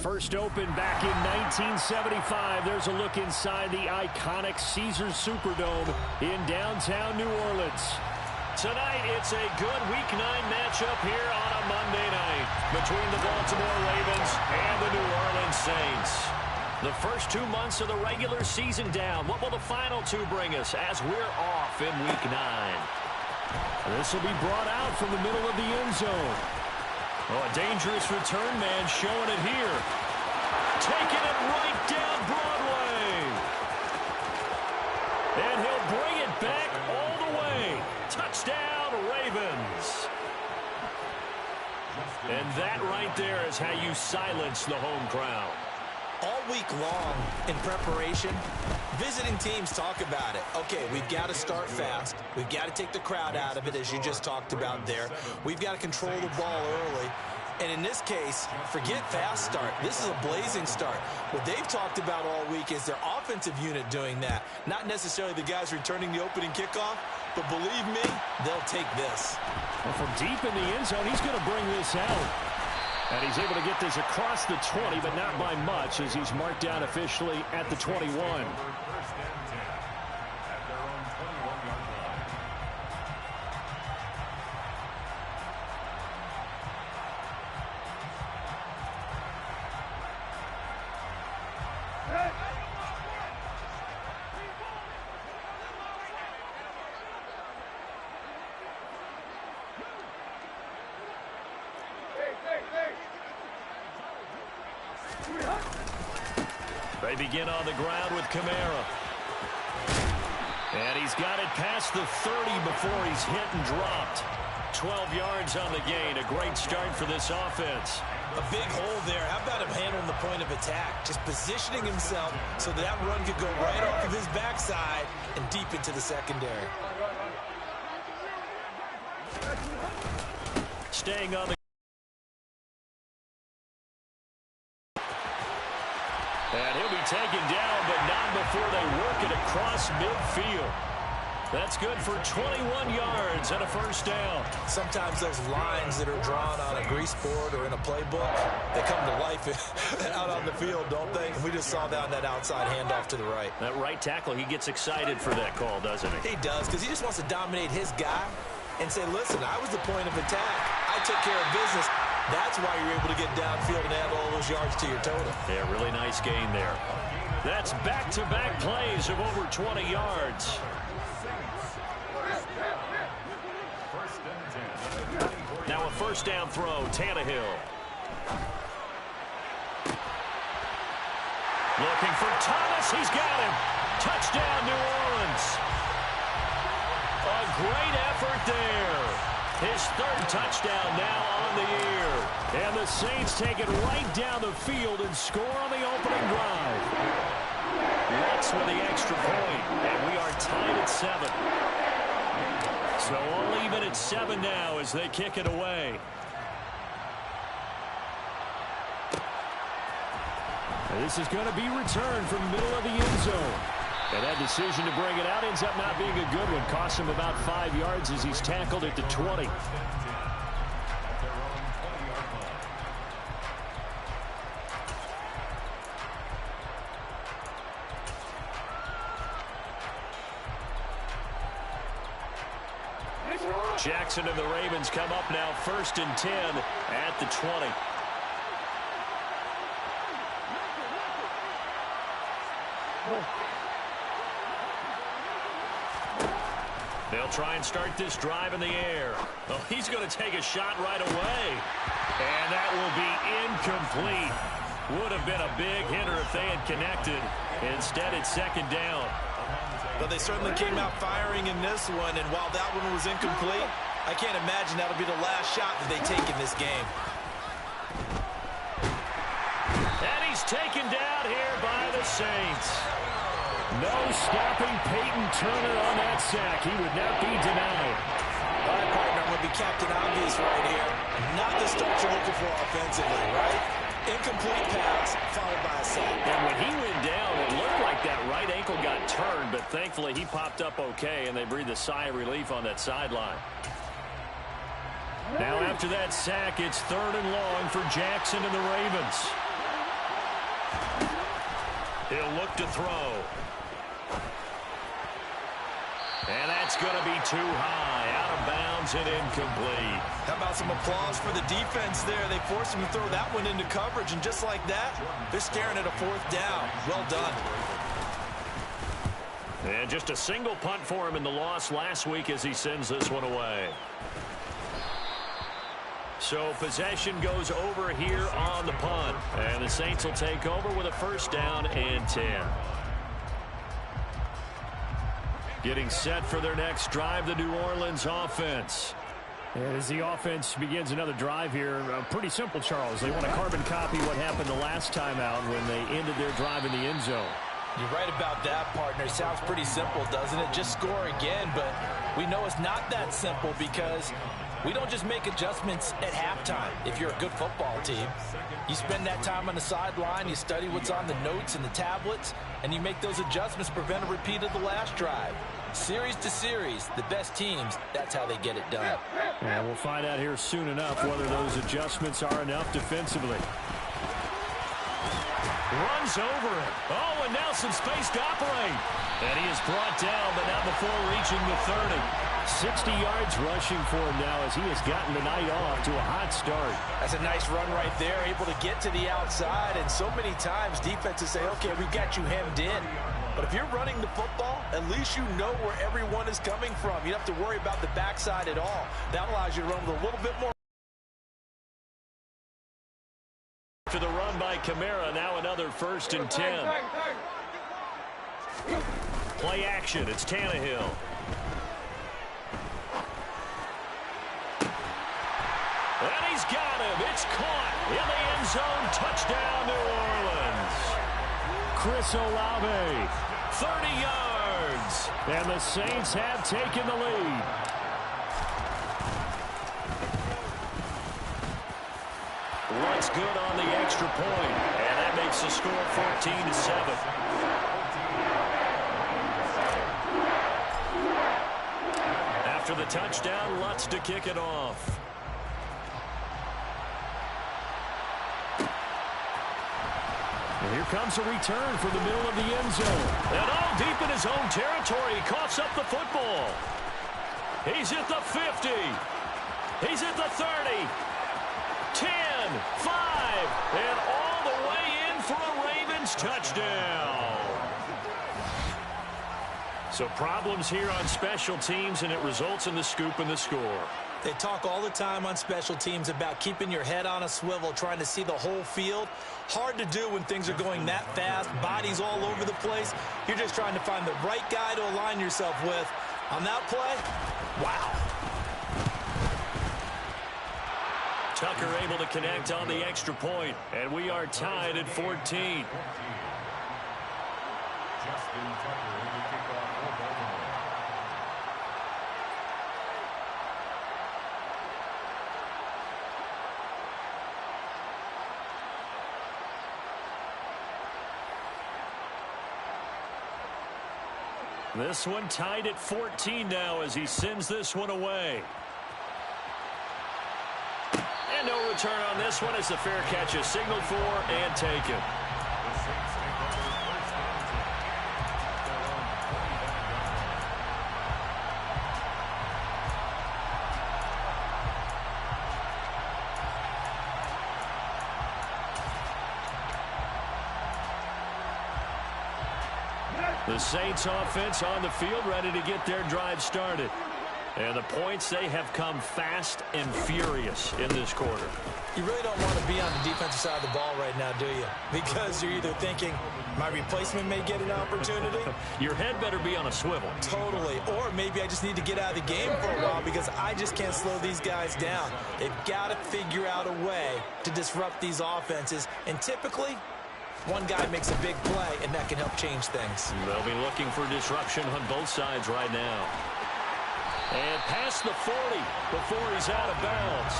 First opened back in 1975. There's a look inside the iconic Caesars Superdome in downtown New Orleans. Tonight, it's a good Week 9 matchup here on a Monday night between the Baltimore Ravens and the New Orleans Saints. The first 2 months of the regular season down. What will the final two bring us as we're off in Week 9? This will be brought out from the middle of the end zone. Oh, a dangerous return man showing it here. Taking it right down Broadway. And he'll bring it back all the way. Touchdown, Ravens. And that right there is how you silence the home crowd. All week long in preparation, visiting teams talk about it. Okay, we've got to start fast. We've got to take the crowd out of it, as you just talked about there. We've got to control the ball early. And in this case, forget fast start. This is a blazing start. What they've talked about all week is their offensive unit doing that. Not necessarily the guys returning the opening kickoff, but believe me, they'll take this. Well, from deep in the end zone, he's going to bring this out. And he's able to get this across the 20, but not by much, as he's marked down officially at the 21. They begin on the ground with Kamara. And he's got it past the 30 before he's hit and dropped. 12 yards on the gain. A great start for this offense. A big hole there. How about him handling the point of attack? Just positioning himself so that run could go right off of his backside and deep into the secondary. Staying on the and he'll be taken down, but not before they work it across midfield. That's good for 21 yards and a first down. Sometimes those lines that are drawn on a grease board or in a playbook, they come to life out on the field, don't they? And we just saw down that outside handoff to the right. That right tackle, he gets excited for that call, doesn't he? He does, because he just wants to dominate his guy and say, listen, I was the point of attack. I took care of business. That's why you're able to get downfield and add all those yards to your total. Yeah, really nice gain there. That's back-to-back plays of over 20 yards. Now a first down throw, Tannehill. Looking for Thomas. He's got him. Touchdown, New Orleans. A great effort there. His third touchdown now on the year. And the Saints take it right down the field and score on the opening drive. Rex with the extra point, and we are tied at 7. So all even at 7 now as they kick it away. And this is going to be returned from the middle of the end zone. And that decision to bring it out ends up not being a good one. Costs him about 5 yards as he's tackled at the 20. Jackson and the Ravens come up now 1st and 10 at the 20. They'll try and start this drive in the air. Oh, he's going to take a shot right away. And that will be incomplete. Would have been a big hitter if they had connected. Instead, it's 2nd down. But they certainly came out firing in this one, and while that one was incomplete, I can't imagine that'll be the last shot that they take in this game. And he's taken down here by the Saints. No stopping Peyton Turner on that sack. He would not be denied. All right, partner, I'm going to be Captain Obvious right here. Not the start you're looking for offensively, right? Incomplete pass, followed by a sack. And when he went down, it looked like that right ankle got turned, but thankfully he popped up okay, and they breathed a sigh of relief on that sideline. Now after that sack, it's 3rd and long for Jackson and the Ravens. He'll look to throw. And that's going to be too high, out of bounds and incomplete. How about some applause for the defense there? They forced him to throw that one into coverage, and just like that, they're staring at a 4th down. Well done. And just a single punt for him in the loss last week as he sends this one away. So possession goes over here on the punt. And the Saints will take over with a 1st down and 10. Getting set for their next drive, the New Orleans offense. And as the offense begins another drive here, pretty simple, Charles. They want to carbon copy what happened the last time out when they ended their drive in the end zone. You're right about that, partner. Sounds pretty simple, doesn't it? Just score again, but we know it's not that simple because we don't just make adjustments at halftime. If you're a good football team, you spend that time on the sideline, you study what's on the notes and the tablets, and you make those adjustments to prevent a repeat of the last drive. Series to series, the best teams, that's how they get it done. And we'll find out here soon enough whether those adjustments are enough defensively. Runs over it. Oh, and Nelson space to operate. And he is brought down, but not before reaching the 30. 60 yards rushing for him now as he has gotten the night off to a hot start. That's a nice run right there, able to get to the outside. And so many times defenses say, okay, we've got you hemmed in. But if you're running the football, at least you know where everyone is coming from. You don't have to worry about the backside at all. That allows you to run with a little bit more. To the run by Kamara, now another 1st and 10. Play action, it's Tannehill. And he's got him. It's caught in the end zone. Touchdown, New Orleans. Chris Olave, 30 yards. And the Saints have taken the lead. What's good on the extra point, and that makes the score 14-7. After the touchdown, Lutz to kick it off. And here comes a return from the middle of the end zone. And all deep in his own territory, he coughs up the football. He's at the 50. He's at the 30. 10, 5, and all the way in for a Ravens touchdown. So problems here on special teams, and it results in the scoop and the score. They talk all the time on special teams about keeping your head on a swivel, trying to see the whole field. Hard to do when things are going that fast, bodies all over the place. You're just trying to find the right guy to align yourself with. On that play, wow. Tucker able to connect on the extra point, and we are tied at 14. This one tied at 14 now as he sends this one away. And no return on this one as the fair catch is signaled for and taken. The Saints offense on the field ready to get their drive started. And the points, they have come fast and furious in this quarter. You really don't want to be on the defensive side of the ball right now, do you? Because you're either thinking, my replacement may get an opportunity. Your head better be on a swivel. Totally. Or maybe I just need to get out of the game for a while because I just can't slow these guys down. They've got to figure out a way to disrupt these offenses. And typically, one guy makes a big play, and that can help change things. They'll be looking for disruption on both sides right now. And past the 40 before he's out of bounds.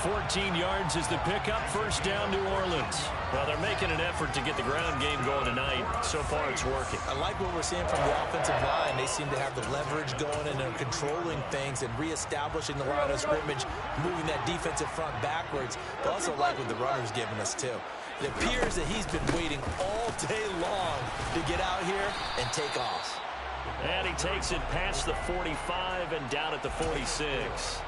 14 yards is the pickup. First down, New Orleans. Well, they're making an effort to get the ground game going tonight. So far, it's working. I like what we're seeing from the offensive line. They seem to have the leverage going, and they're controlling things and reestablishing the line of scrimmage, moving that defensive front backwards. But also like what the runner's giving us, too. It appears that he's been waiting all day long to get out here and take off. And he takes it past the 45 and down at the 46.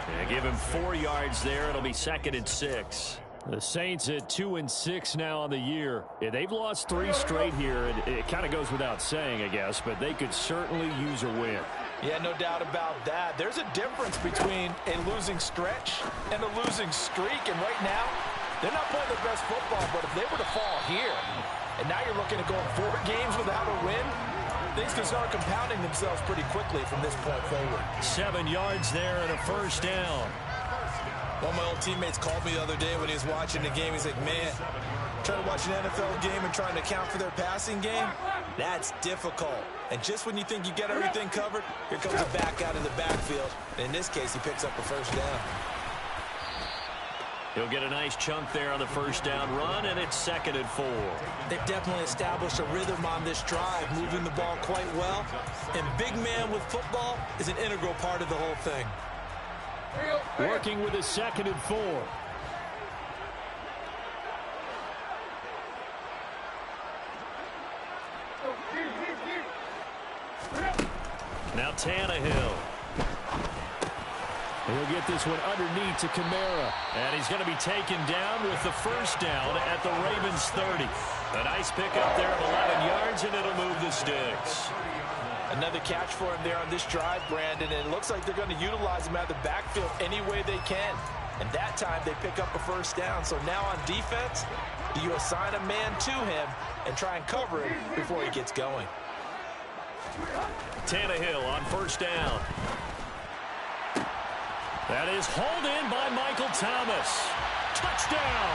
Yeah, give him 4 yards there. It'll be 2nd and 6. The Saints at 2-6 now on the year. Yeah, they've lost 3 straight here. It kind of goes without saying, I guess, but they could certainly use a win. Yeah, no doubt about that. There's a difference between a losing stretch and a losing streak, and right now, they're not playing their best football, but if they were to fall here, and now you're looking at going 4 games without a win, things can start compounding themselves pretty quickly from this point forward. 7 yards there and a 1st down. One of my old teammates called me the other day when he was watching the game. He's like, man, trying to watch an NFL game and trying to account for their passing game, that's difficult. And just when you think you get everything covered, here comes a back out of the backfield. And in this case, he picks up a 1st down. He'll get a nice chunk there on the 1st down run, and it's 2nd and 4. They've definitely established a rhythm on this drive, moving the ball quite well. And big man with football is an integral part of the whole thing. Working with his 2nd and 4. Now Tannehill. He'll get this one underneath to Kamara. And he's going to be taken down with the 1st down at the Ravens 30. A nice pickup there of 11 yards, and it'll move the sticks. Another catch for him there on this drive, Brandon, and it looks like they're going to utilize him out of the backfield any way they can. And that time they pick up a 1st down. So now on defense, do you assign a man to him and try and cover him before he gets going? Tannehill on 1st down. That is hauled in by Michael Thomas. Touchdown!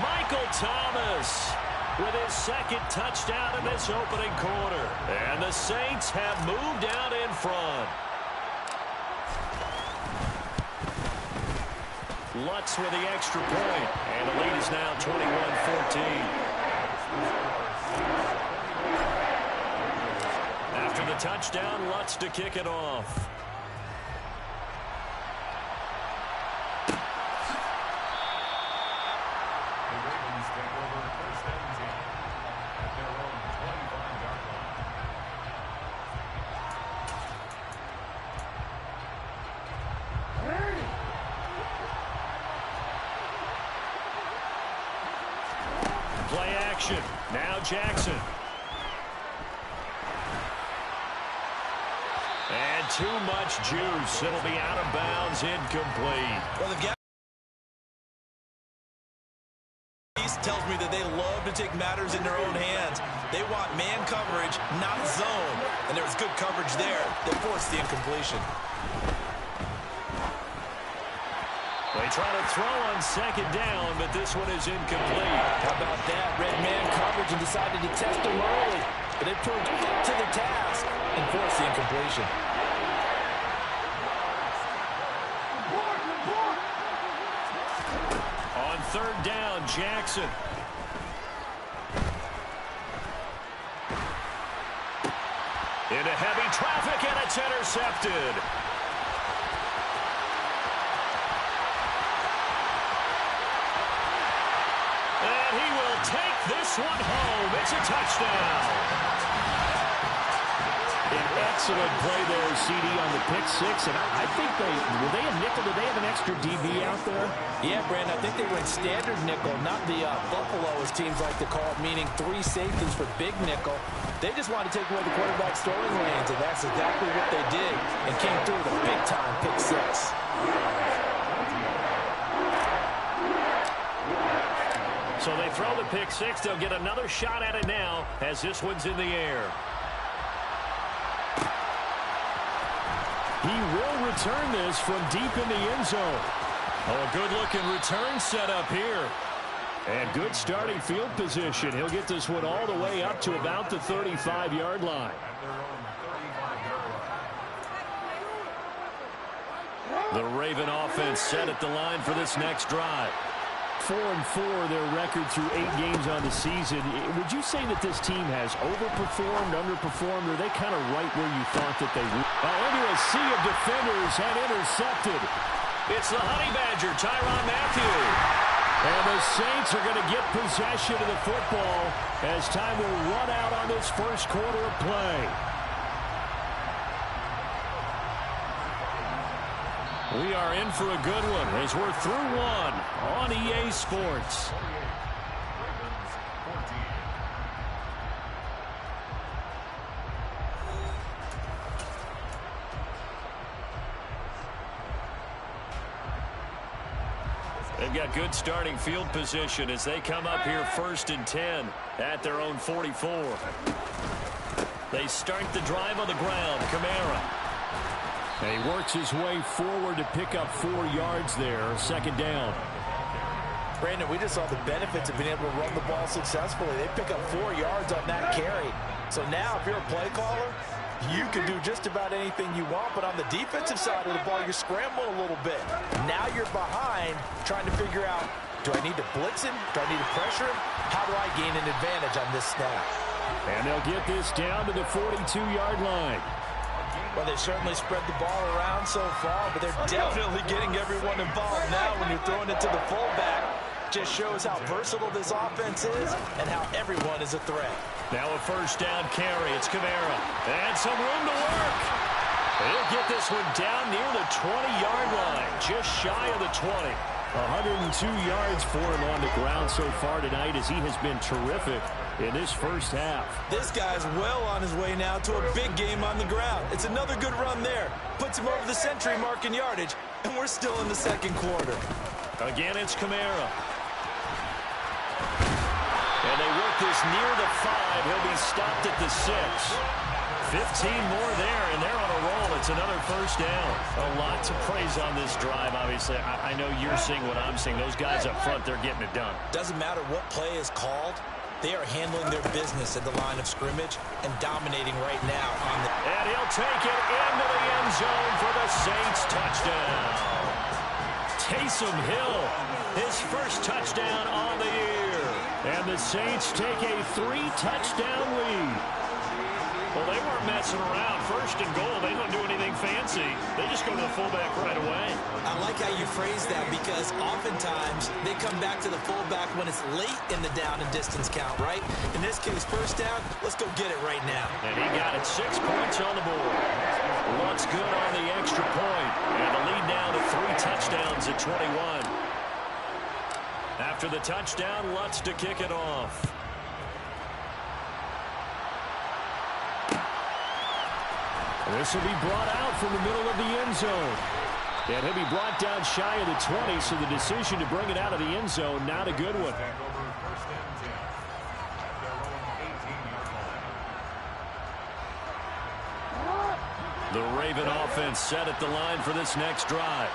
Michael Thomas with his 2nd touchdown in this opening quarter. And the Saints have moved out in front. Lutz with the extra point. And the lead is now 21-14. After the touchdown, Lutz to kick it off. Play action. Now Jackson. And too much juice. It'll be out of bounds, incomplete. Well, they've got tells me that they love to take matters in their own hands. They want man coverage, not zone. And there was good coverage there that forced the incompletion. They try to throw on 2nd down, but this one is incomplete. How about that? Red man coverage and decided to test him early. But it proved to the task and forced the incompletion. On 3rd down, Jackson. Into heavy traffic, and it's intercepted. And he will take this one home. It's a touchdown. An excellent play there, CD, on the pick 6. And I think were they a nickel? Did they have an extra DB out there? Yeah, Brandon, I think they went standard nickel, not the Buffalo, as teams like to call it, meaning 3 safeties for big nickel. They just wanted to take away the quarterback's throwing lanes, and that's exactly what they did, and came through with a big-time pick 6. So they throw the pick 6. They'll get another shot at it now as this one's in the air. He will return this from deep in the end zone. Oh, a good-looking return set up here. And good starting field position. He'll get this one all the way up to about the 35-yard line. The Raven offense set at the line for this next drive. 4-4 their record through 8 games on the season. Would you say that this team has overperformed, underperformed, or are they kind of right where you thought that they would? Into a sea of defenders and intercepted. It's the Honey Badger, Tyrann Mathieu. And the Saints are going to get possession of the football as time will run out on this first quarter of play. We are in for a good one as we're through one on EA Sports. They've got good starting field position as they come up here 1st and 10 at their own 44. They start the drive on the ground. Kamara. And he works his way forward to pick up 4 yards there. 2nd down. Brandon, we just saw the benefits of being able to run the ball successfully. They pick up 4 yards on that carry. So now if you're a play caller, you can do just about anything you want, but on the defensive side of the ball, you're scrambling a little bit. Now you're behind trying to figure out, do I need to blitz him? Do I need to pressure him? How do I gain an advantage on this snap? And they'll get this down to the 42-yard line. Well, they've certainly spread the ball around so far, but they're definitely getting everyone involved now when you're throwing it to the fullback. Just shows how versatile this offense is and how everyone is a threat. Now a 1st down carry. It's Kamara. And some room to work. He'll get this one down near the 20-yard line, just shy of the 20. 102 yards for him on the ground so far tonight as he has been terrific in this first half. This guy's well on his way now to a big game on the ground. It's another good run there. Puts him over the century mark in yardage, and we're still in the 2nd quarter. Again, it's Kamara. And they work this near the 5. He'll be stopped at the 6. 15 more there, and they're on a roll. It's another 1st down. A lot to praise on this drive, obviously. I know you're seeing what I'm seeing. Those guys up front, they're getting it done. Doesn't matter what play is called. They are handling their business at the line of scrimmage and dominating right now. And he'll take it into the end zone for the Saints touchdown. Taysom Hill, his first touchdown on the year. And the Saints take a 3-touchdown lead. Well, they weren't messing around. 1st and goal, they don't do anything fancy. They just go to the fullback right away. I like how you phrase that because oftentimes they come back to the fullback when it's late in the down and distance count, right? In this case, 1st down, let's go get it right now. And he got it. 6 points on the board. Looks good on the extra point. And the lead now to 3 touchdowns at 21. After the touchdown, Lutz to kick it off. This will be brought out from the middle of the end zone. And he'll be brought down shy of the 20, so the decision to bring it out of the end zone, not a good one. The Raven offense set at the line for this next drive.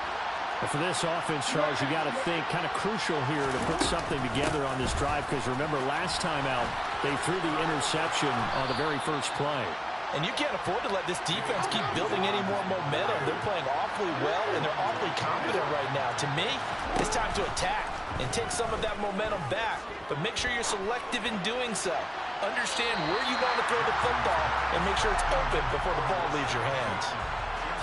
And for this offense, Charles, you got to think kind of crucial here to put something together on this drive because remember, last time out, they threw the interception on the very first play. And you can't afford to let this defense keep building any more momentum. They're playing awfully well, and they're awfully confident right now. To me, it's time to attack and take some of that momentum back. But make sure you're selective in doing so. Understand where you want to throw the football and make sure it's open before the ball leaves your hands.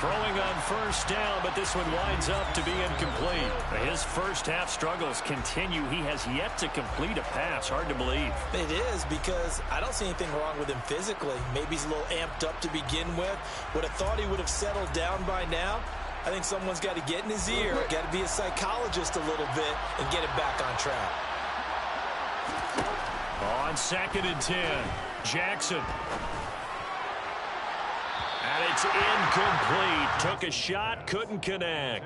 Throwing on 1st down, but this one winds up to be incomplete. His first half struggles continue. He has yet to complete a pass. Hard to believe. It is because I don't see anything wrong with him physically. Maybe he's a little amped up to begin with. Would have thought he would have settled down by now. I think someone's got to get in his ear, got to be a psychologist a little bit, and get it back on track. On 2nd and 10, Jackson. And it's incomplete. Took a shot, couldn't connect.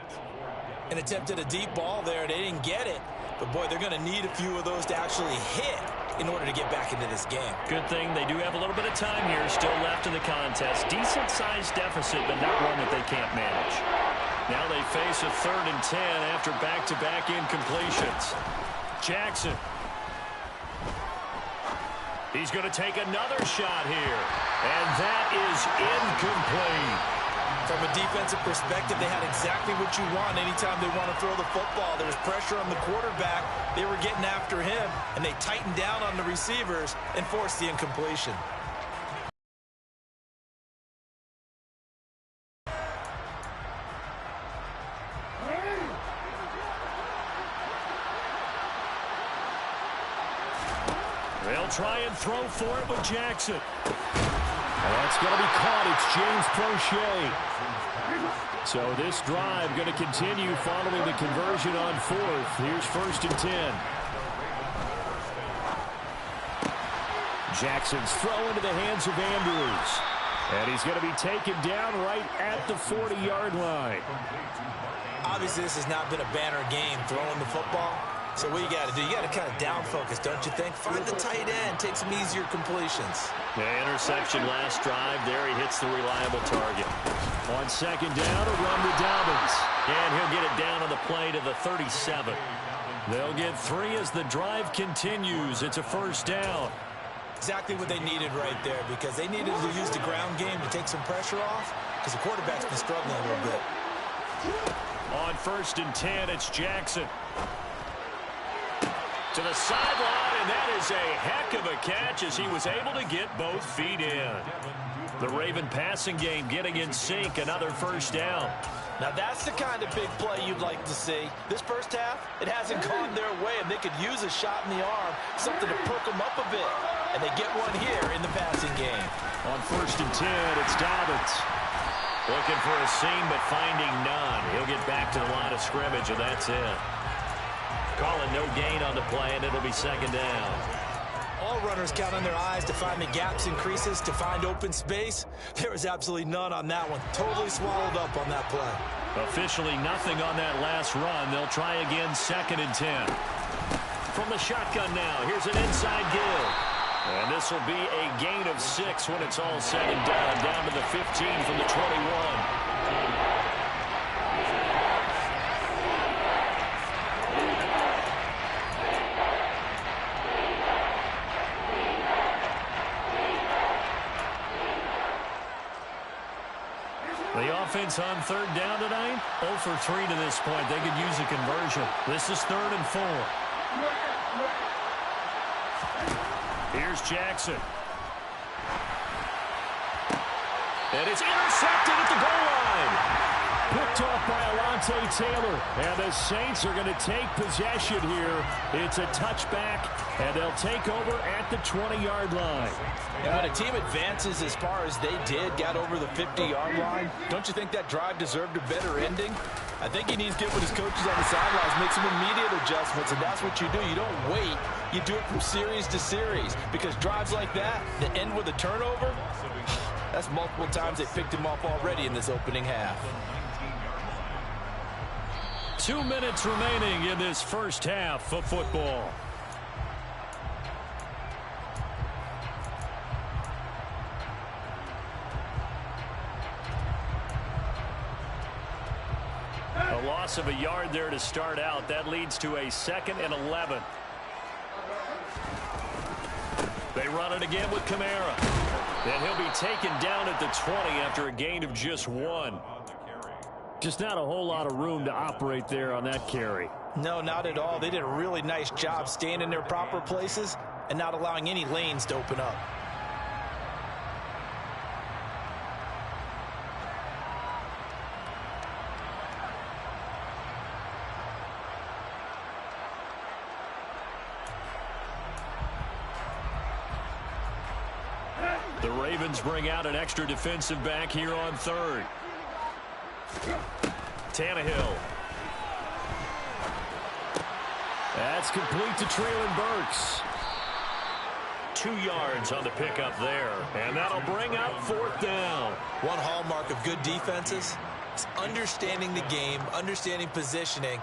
And attempted a deep ball there. They didn't get it. But, boy, they're going to need a few of those to actually hit in order to get back into this game. Good thing they do have a little bit of time here still left in the contest. Decent-sized deficit, but not one that they can't manage. Now they face a 3rd and 10 after back-to-back incompletions. Jackson. He's going to take another shot here. And that is incomplete. From a defensive perspective, they had exactly what you want anytime they want to throw the football. There was pressure on the quarterback. They were getting after him, and they tightened down on the receivers and forced the incompletion. They'll try and throw for it with Jackson. That's going to be caught. It's James Prochet. So this drive going to continue following the conversion on 4th. Here's 1st and 10. Jackson's throw into the hands of Andrews. And he's going to be taken down right at the 40-yard line. Obviously, this has not been a banner game throwing the football. So what you got to do, you got to kind of down focus, don't you think? Find the tight end, take some easier completions. The interception last drive. There he hits the reliable target. On 2nd down, a run to Dobbins. And he'll get it down on the play to the 37. They'll get 3 as the drive continues. It's a 1st down. Exactly what they needed right there, because they needed to use the ground game to take some pressure off, because the quarterback's been struggling a little bit. On 1st and 10, it's Jackson. To the sideline, and that is a heck of a catch as he was able to get both feet in. The Raven passing game getting in sync, another 1st down. Now that's the kind of big play you'd like to see. This first half, it hasn't gone their way, and they could use a shot in the arm, something to perk them up a bit. And they get one here in the passing game. On 1st and 10, it's Dobbins. Looking for a seam, but finding none. He'll get back to the line of scrimmage, and that's it. Calling no gain on the play, and it'll be 2nd down. All runners count on their eyes to find the gaps and creases, to find open space. There was absolutely none on that one. Totally swallowed up on that play. Officially nothing on that last run. They'll try again, 2nd and 10. From the shotgun now, here's an inside give. And this will be a gain of 6 when it's all said and done. Down to the 15 from the 21. The offense on 3rd down tonight, 0 for 3 to this point. They could use a conversion. This is 3rd and 4. Here's Jackson. And it's intercepted at the goal line. Picked off by Alontae Taylor. And the Saints are going to take possession here. It's a touchback, and they'll take over at the 20-yard line. And when a team advances as far as they did, got over the 50-yard line, don't you think that drive deserved a better ending? I think he needs to get with his coaches on the sidelines, make some immediate adjustments, and that's what you do. You don't wait. You do it from series to series, because drives like that end with a turnover, that's multiple times they picked him off already in this opening half. 2 minutes remaining in this first half of football. A loss of a yard there to start out. That leads to a 2nd and 11. They run it again with Kamara. And he'll be taken down at the 20 after a gain of just 1. Just not a whole lot of room to operate there on that carry. No, not at all. They did a really nice job staying in their proper places and not allowing any lanes to open up. The Ravens bring out an extra defensive back here on 3rd. Tannehill. That's complete to Treylon Burks. 2 yards on the pickup there. And that'll bring up 4th down. One hallmark of good defenses is understanding the game, understanding positioning,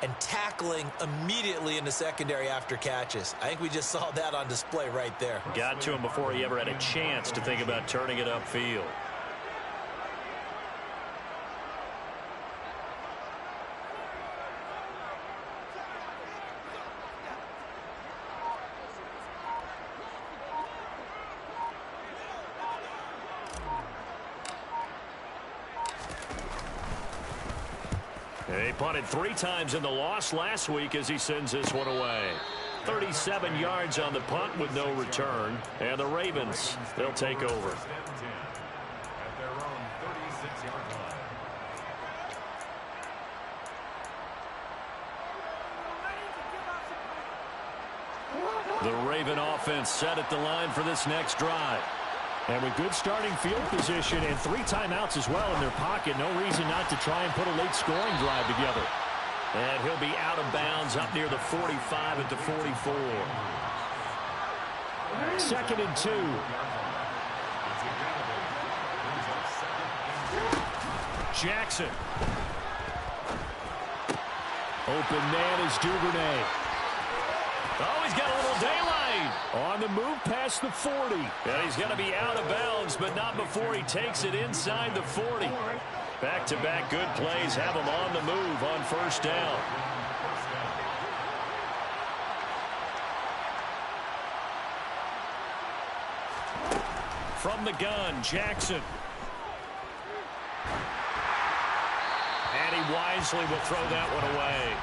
and tackling immediately in the secondary after catches. I think we just saw that on display right there. Got to him before he ever had a chance to think about turning it upfield. He punted 3 times in the loss last week as he sends this one away. 37 yards on the punt with no return. And the Ravens, they'll take over. The Raven offense set at the line for this next drive. And with good starting field position and 3 timeouts as well in their pocket, no reason not to try and put a late scoring drive together. And he'll be out of bounds up near the 45 at the 44. 2nd and 2. Jackson. Open man is Duvernay. Oh, he's got a little daylight. On the move past the 40. And he's going to be out of bounds, but not before he takes it inside the 40. Back-to-back good plays have him on the move on 1st down. From the gun, Jackson. And he wisely will throw that one away.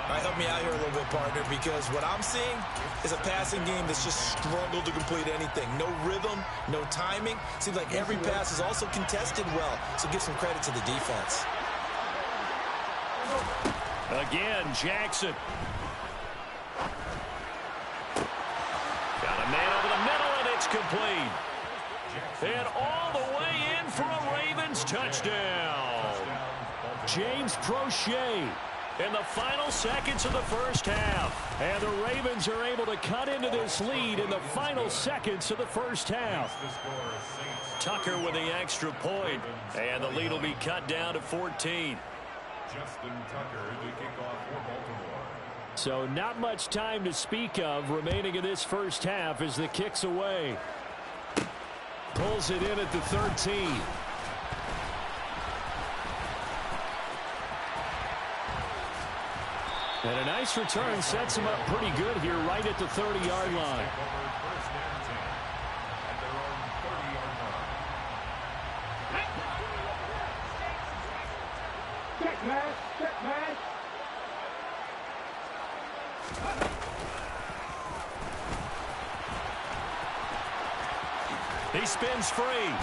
All right, help me out here a little bit, partner, because what I'm seeing is a passing game that's just struggled to complete anything. No rhythm, no timing. Seems like every pass is also contested well, so give some credit to the defense. Again, Jackson. Got a man over the middle, and it's complete. And all the way in for a Ravens touchdown. James Prochet in the final seconds of the 1st half. And the Ravens are able to cut into this lead in the final seconds of the 1st half. Tucker with the extra point. And the lead will be cut down to 14. Justin Tucker, the kickoff for Baltimore. So not much time to speak of remaining in this 1st half as the kick's away. Pulls it in at the 13. And a nice return sets him up pretty good here right at the 30-yard line. Check man, check man. He spins free.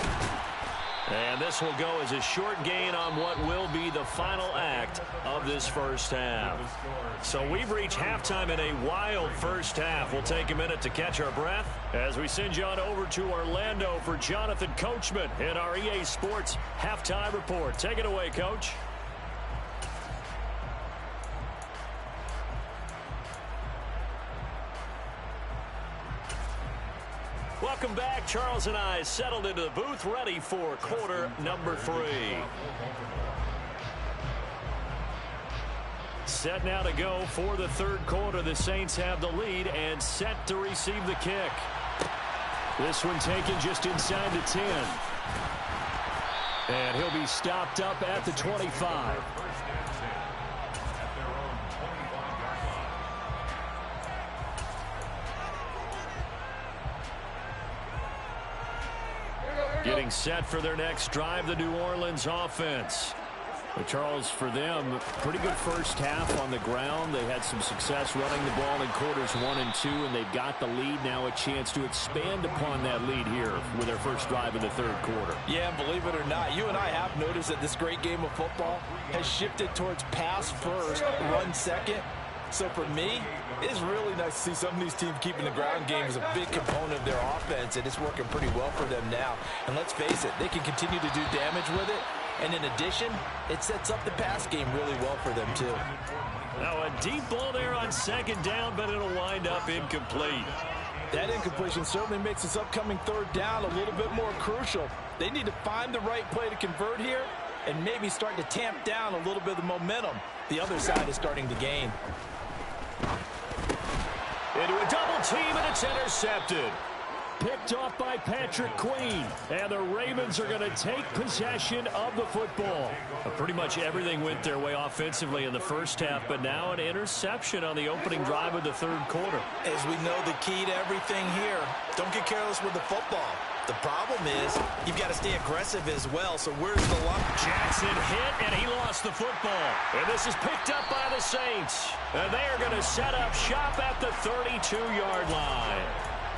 And this will go as a short gain on what will be the final act of this 1st half. So we've reached halftime in a wild 1st half. We'll take a minute to catch our breath as we send you on over to Orlando for Jonathan Coachman in our EA Sports Halftime Report. Take it away, Coach. Welcome back. Charles and I settled into the booth ready for quarter number 3. Set now to go for the 3rd quarter. The Saints have the lead and set to receive the kick. This one taken just inside the 10. And he'll be stopped up at the 25. Getting set for their next drive, the New Orleans offense. But Charles, for them, pretty good 1st half on the ground. They had some success running the ball in quarters 1 and 2, and they've got the lead. Now a chance to expand upon that lead here with their 1st drive in the 3rd quarter. Yeah, believe it or not, you and I have noticed that this great game of football has shifted towards pass first, run second. So for me, it's really nice to see some of these teams keeping the ground game as a big component of their offense, and it's working pretty well for them now. And let's face it, they can continue to do damage with it. And in addition, it sets up the pass game really well for them, too. Now a deep ball there on 2nd down, but it'll wind up incomplete. That incompletion certainly makes this upcoming 3rd down a little bit more crucial. They need to find the right play to convert here and maybe start to tamp down a little bit of the momentum the other side is starting to gain. Into a double team, and it's intercepted. Picked off by Patrick Queen. And the Ravens are going to take possession of the football. Pretty much everything went their way offensively in the 1st half, but now an interception on the opening drive of the 3rd quarter. As we know, the key to everything here, don't get careless with the football. The problem is you've got to stay aggressive as well, so where's the luck? Jackson hit, and he lost the football. And this is picked up by the Saints. And they are going to set up shop at the 32-yard line.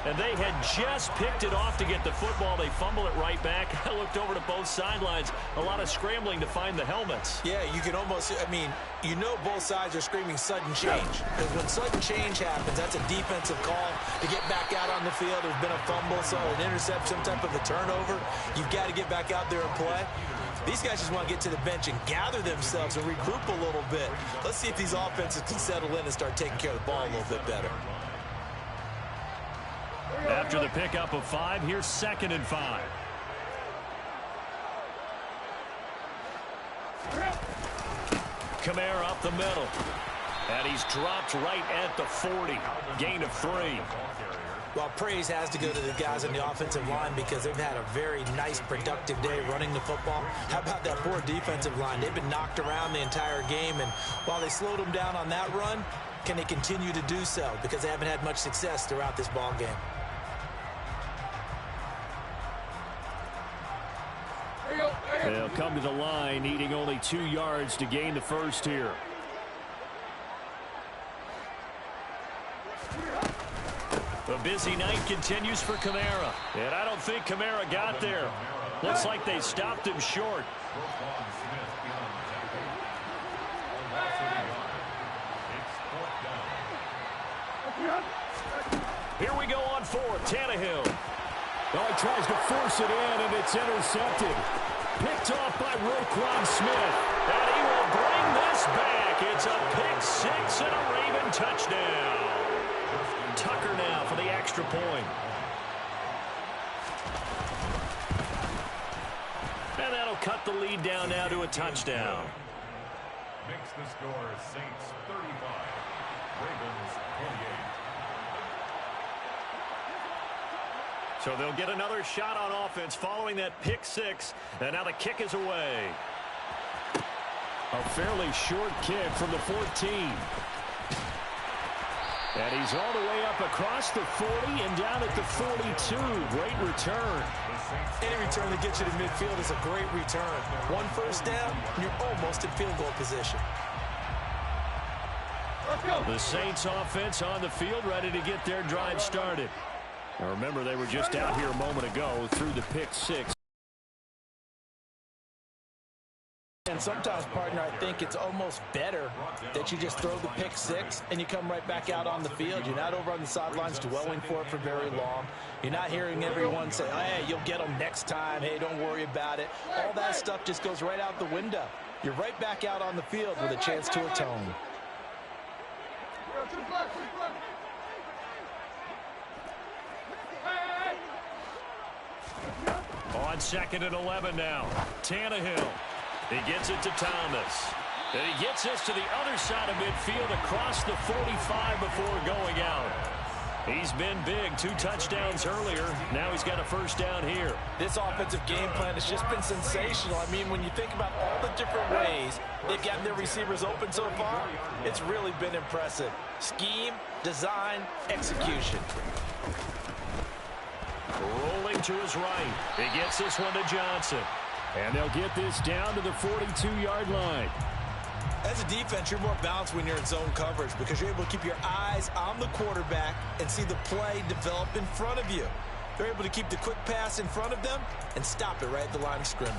And they had just picked it off to get the football. They fumble it right back. I looked over to both sidelines. A lot of scrambling to find the helmets. Yeah, you can almost, you know both sides are screaming sudden change. Because when sudden change happens, that's a defensive call to get back out on the field. There's been a fumble, so an interception, some type of a turnover. You've got to get back out there and play. These guys just want to get to the bench and gather themselves and regroup a little bit. Let's see if these offenses can settle in and start taking care of the ball a little bit better. After the pickup of 5, here's 2nd and 5. Kamara up the middle. And he's dropped right at the 40. Gain of 3. Well, praise has to go to the guys on the offensive line because they've had a very nice, productive day running the football. How about that poor defensive line? They've been knocked around the entire game, and while they slowed them down on that run, can they continue to do so? Because they haven't had much success throughout this ball game. They'll come to the line, needing only 2 yards to gain the first here. The busy night continues for Kamara. And I don't think Kamara got there. Looks like they stopped him short. Here we go on 4th. Tannehill. Well, he tries to force it in, and it's intercepted. Picked off by Roquan Smith. And he will bring this back. It's a pick 6 and a Raven touchdown. Tucker now for the extra point. And that'll cut the lead down now to a touchdown. Makes the score Saints 35, Ravens 28. So they'll get another shot on offense following that pick 6. And now the kick is away. A fairly short kick from the 14. And he's all the way up across the 40 and down at the 42. Great return. Any return that gets you to midfield is a great return. 1 first down, and you're almost in field goal position. The Saints offense on the field, ready to get their drive started. Now remember, they were just out here a moment ago through the pick 6. And sometimes, partner, I think it's almost better that you just throw the pick 6 and you come right back out on the field. You're not over on the sidelines dwelling for it for very long. You're not hearing everyone say, hey, you'll get them next time. Hey, don't worry about it. All that stuff just goes right out the window. You're right back out on the field with a chance to atone. On 2nd and 11 now. Tannehill. He gets it to Thomas. And he gets us to the other side of midfield across the 45 before going out. He's been big. 2 touchdowns earlier. Now he's got a first down here. This offensive game plan has just been sensational. I mean, when you think about all the different ways they've gotten their receivers open so far, it's really been impressive. Scheme, design, execution. Rolling to his right. He gets this one to Johnson. And they'll get this down to the 42-yard line. As a defense, you're more balanced when you're in zone coverage because you're able to keep your eyes on the quarterback and see the play develop in front of you. They're able to keep the quick pass in front of them and stop it right at the line of scrimmage.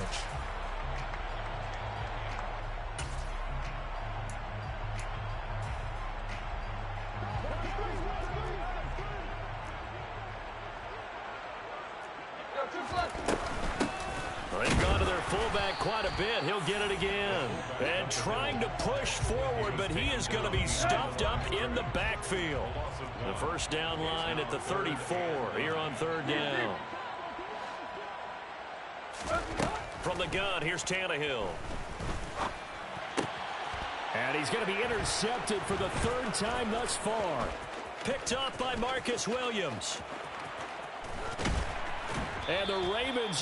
They've gone to their fullback quite a bit. He'll get it again. And trying to push forward, but he is going to be stuffed up in the backfield. The first down line at the 34 here on 3rd down. From the gun, here's Tannehill. And he's going to be intercepted for the 3rd time thus far. Picked off by Marcus Williams. And the Ravens are